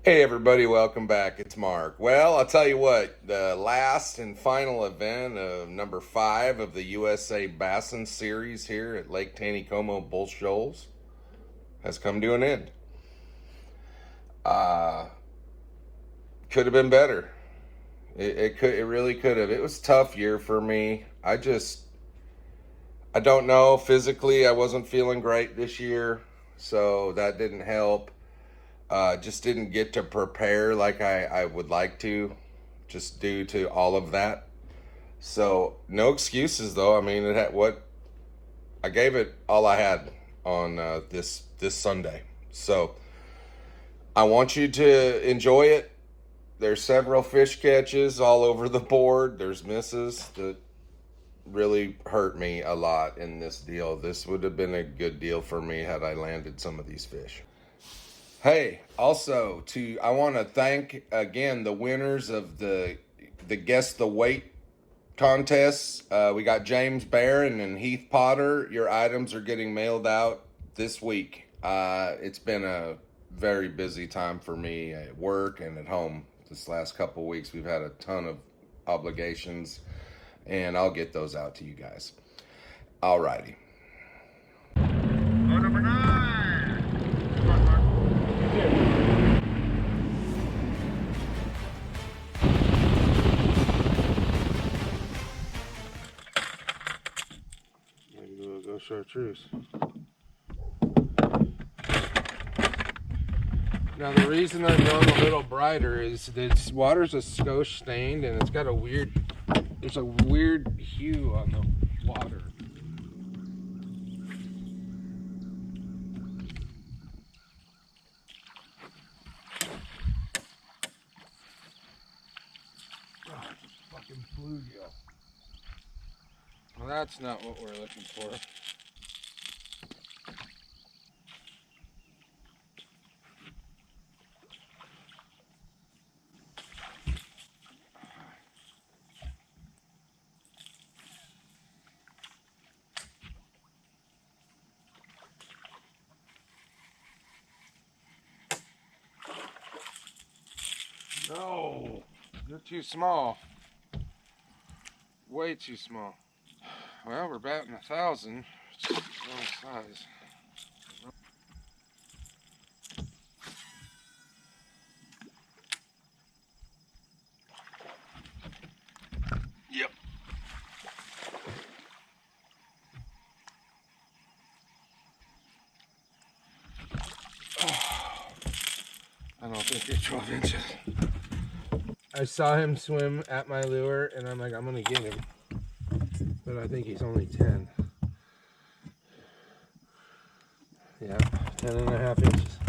Hey everybody, welcome back. It's Mark. Well, I'll tell you what, the last and final event of number 5 of the U.S.A. Bassin series here at Lake Taneycomo Bull Shoals has come to an end. Uh, could have been better. It really could have. It was a tough year for me. I don't know. Physically, I wasn't feeling great this year, so that didn't help. Just didn't get to prepare like I would like to, just due to all of that. So no excuses though. I mean, it had what I gave it all I had on this Sunday. So I want you to enjoy it. There's several fish catches all over the board. There's misses that really hurt me a lot in this deal. This would have been a good deal for me had I landed some of these fish. Hey, also I want to thank again the winners of the guess the weight contests. We got James Barron and Heath Potter. Your items are getting mailed out this week. It's been a very busy time for me at work and at home. This last couple weeks, we've had a ton of obligations, and I'll get those out to you guys. Alrighty. Oh, number 9. Come on, Mark. Go chartreuse. Now the reason I'm going a little brighter is this water's a skosh stained and it's got there's a weird hue on the water. Oh, fucking bluegill. Well, that's not what we're looking for. No, you're too small. Way too small. Well, we're batting 1,000. It's the wrong size. Yep. Oh, I don't think you're 12 inches. I saw him swim at my lure, and I'm like, I'm gonna get him. But I think he's only 10. Yeah, 10.5 inches.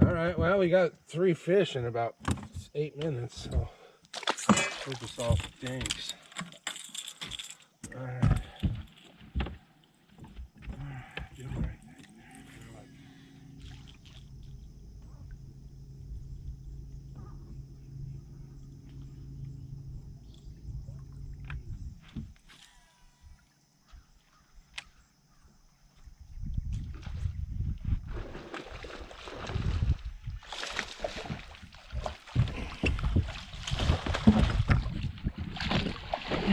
All right, well, we got 3 fish in about 8 minutes, so we're just all dinks. All right. Get him right there.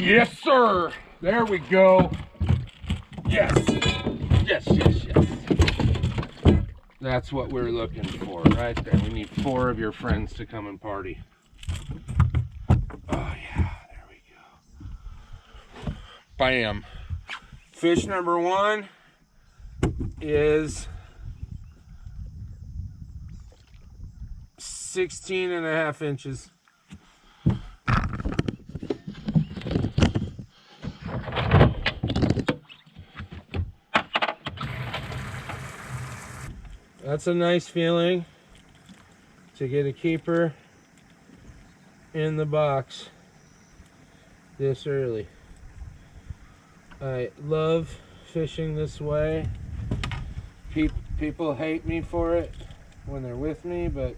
Yes, sir. There we go. Yes. Yes, yes, yes. That's what we're looking for right there. We need 4 of your friends to come and party. Oh, yeah. There we go. Bam. Fish number 1 is 16.5 inches. That's a nice feeling to get a keeper in the box this early. I love fishing this way. People hate me for it when they're with me, but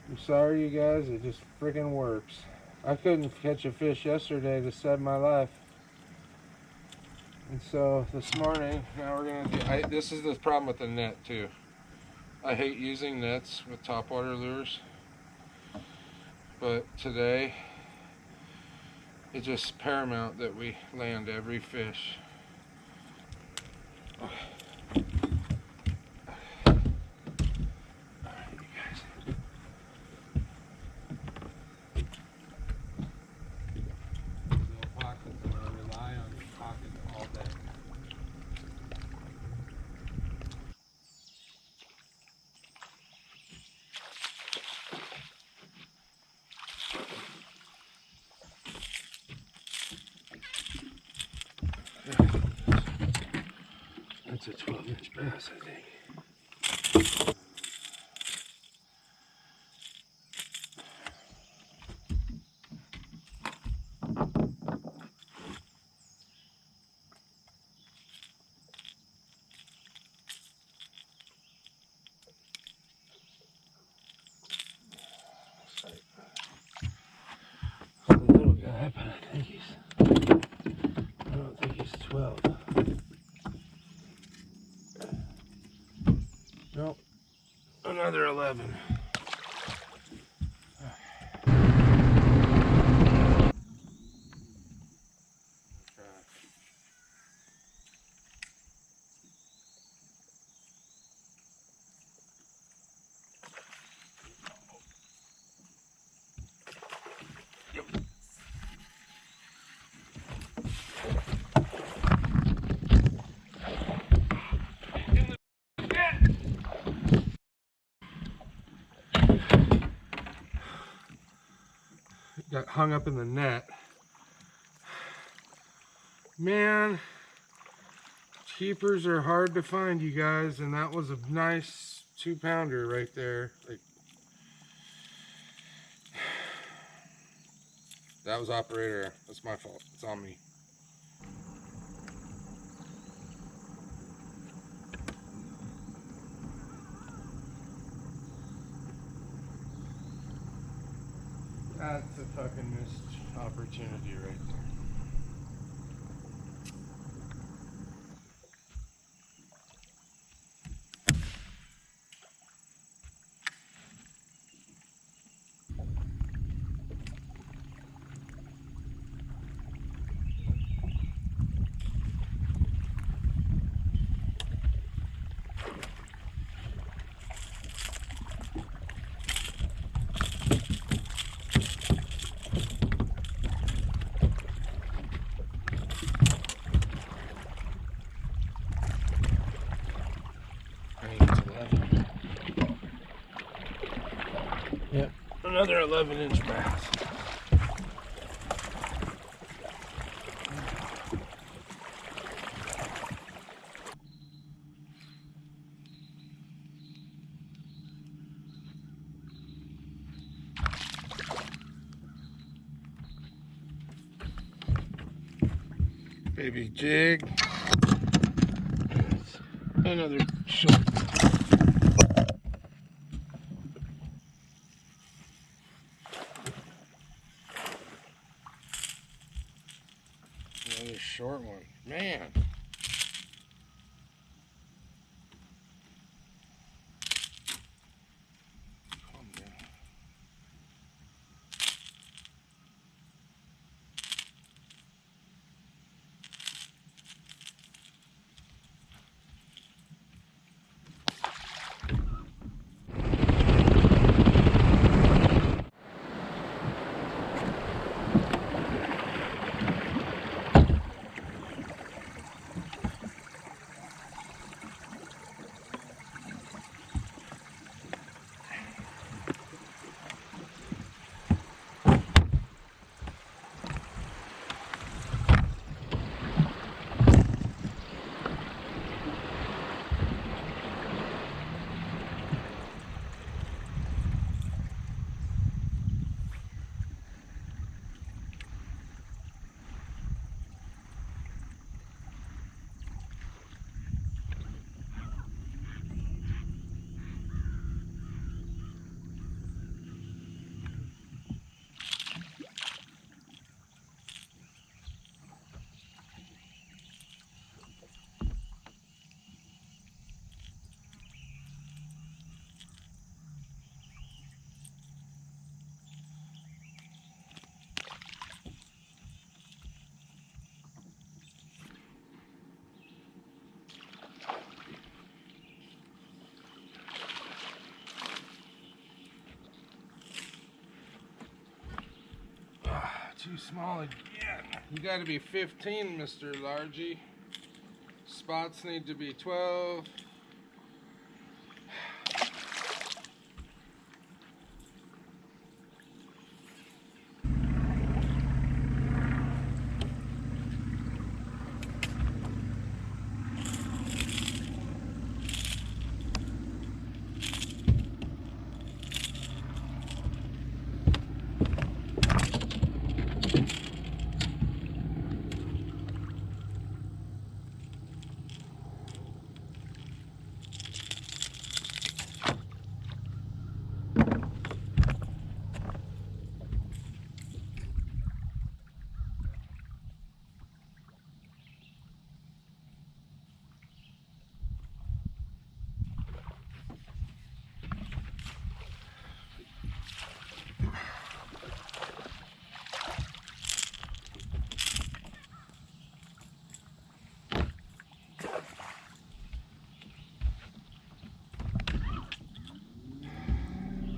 I'm sorry, you guys, it just freaking works. I couldn't catch a fish yesterday to save my life. And so this morning, now we're gonna do, this is the problem with the net too. I hate using nets with topwater lures, but today it's just paramount that we land every fish. That's a 12-inch bass, I think. A little guy, but I don't think he's 12. Nope. Another 11. Got hung up in the net. Man, keepers are hard to find, you guys, and that was a nice 2-pounder right there. Like, that was operator. That's my fault. It's on me. That's a fucking missed opportunity right there. I think it's 11. Yep, another 11-inch bass. Baby jig. Another short. Another short one. Man. Calm down. too small again. You got to be 15, Mr. Largy. Spots need to be 12.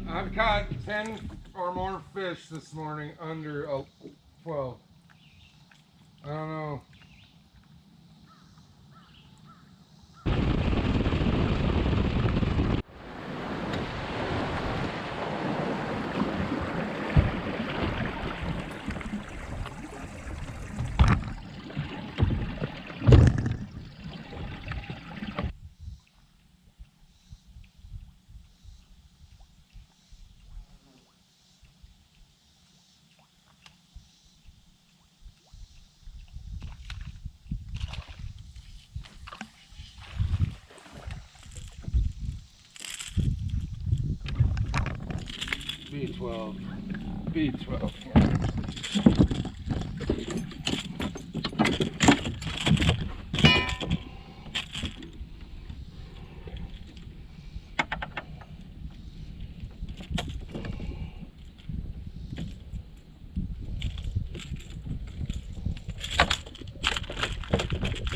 I've caught 10 or more fish this morning under 12. I don't know. B12. B12.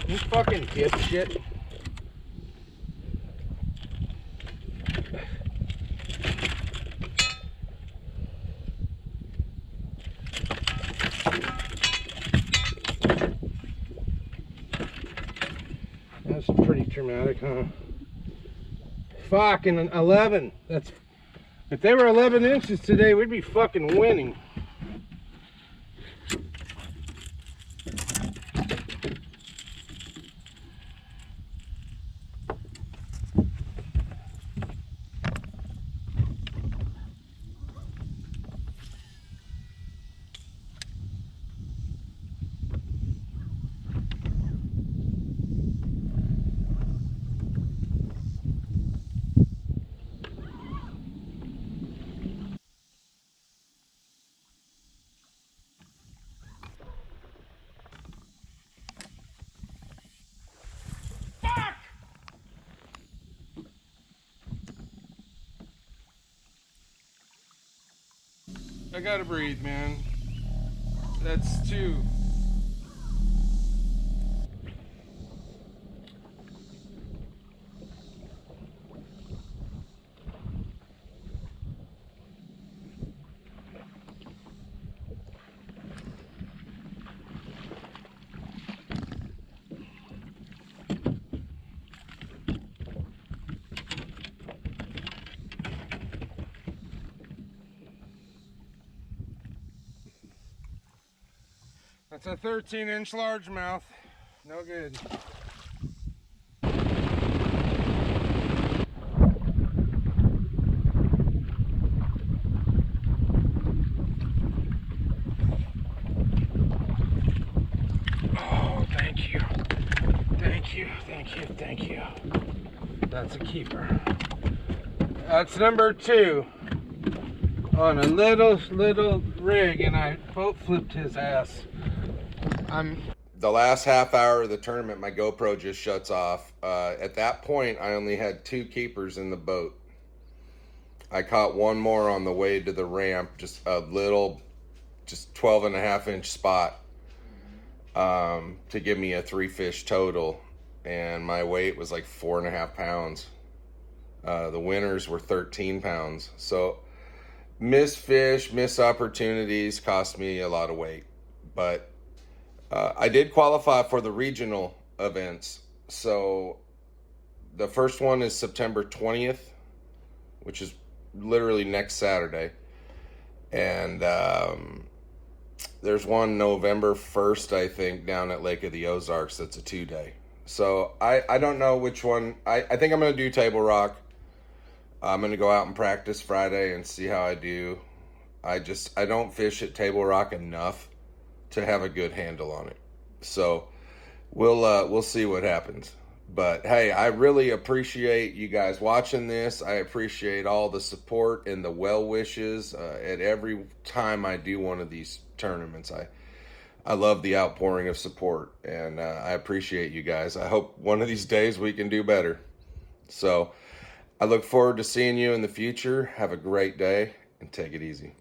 You fucking dipshit. That's pretty traumatic, huh? Fucking 11. That's, if they were 11 inches today, we'd be fucking winning. I gotta breathe, man. That's 2. That's a 13-inch largemouth. No good. Oh, thank you. Thank you, thank you, thank you. That's a keeper. That's number 2 on a little rig, and I boat flipped his ass. The last half hour of the tournament, my GoPro just shuts off. At that point, I only had 2 keepers in the boat. I caught one more on the way to the ramp, just a little, just 12.5-inch spot to give me a 3 fish total. And my weight was like 4.5 pounds. The winners were 13 pounds. So Miss fish, miss opportunities cost me a lot of weight. But I did qualify for the regional events. So the first one is September 20th, which is literally next Saturday. And there's one November 1st, I think, down at Lake of the Ozarks. That's a 2-day. So I don't know which one. I think I'm going to do Table Rock. I'm going to go out and practice Friday and see how I do. I don't fish at Table Rock enough to have a good handle on it. So we'll see what happens. But hey, I really appreciate you guys watching this. I appreciate all the support and the well wishes at every time I do one of these tournaments. I love the outpouring of support, and I appreciate you guys. I hope one of these days we can do better. So I look forward to seeing you in the future. Have a great day and take it easy.